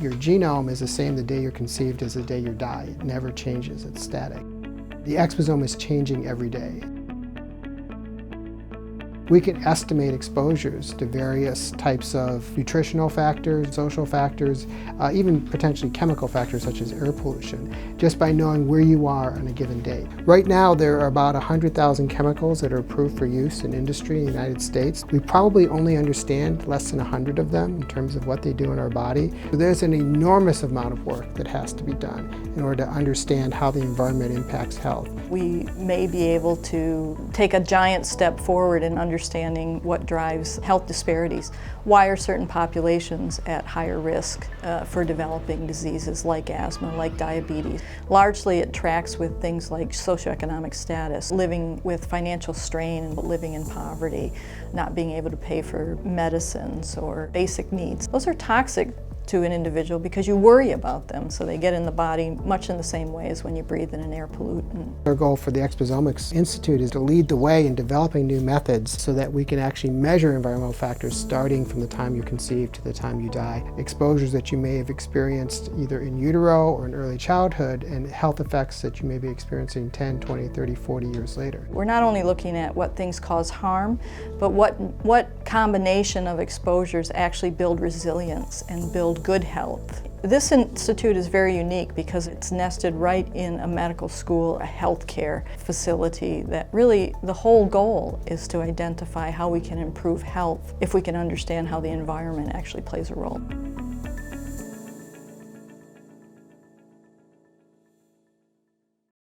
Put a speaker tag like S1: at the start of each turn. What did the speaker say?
S1: Your genome is the same the day you're conceived as the day you die. It never changes, it's static. The exposome is changing every day. We can estimate exposures to various types of nutritional factors, social factors, even potentially chemical factors such as air pollution, just by knowing where you are on a given day. Right now, there are about 100,000 chemicals that are approved for use in industry in the United States. We probably only understand less than 100 of them in terms of what they do in our body. So there's an enormous amount of work that has to be done in order to understand how the environment impacts health.
S2: We may be able to take a giant step forward in understanding what drives health disparities. Why are certain populations at higher risk for developing diseases like asthma, like diabetes? Largely it tracks with things like socioeconomic status, living with financial strain, living in poverty, not being able to pay for medicines or basic needs. Those are toxic to an individual because you worry about them, so they get in the body much in the same way as when you breathe in an air pollutant.
S1: Our goal for the Exposomics Institute is to lead the way in developing new methods so that we can actually measure environmental factors starting from the time you conceive to the time you die. Exposures that you may have experienced either in utero or in early childhood, and health effects that you may be experiencing 10, 20, 30, 40 years later.
S2: We're not only looking at what things cause harm, but what combination of exposures actually build resilience and build good health. This institute is very unique because it's nested right in a medical school, a healthcare facility, that really the whole goal is to identify how we can improve health if we can understand how the environment actually plays a role.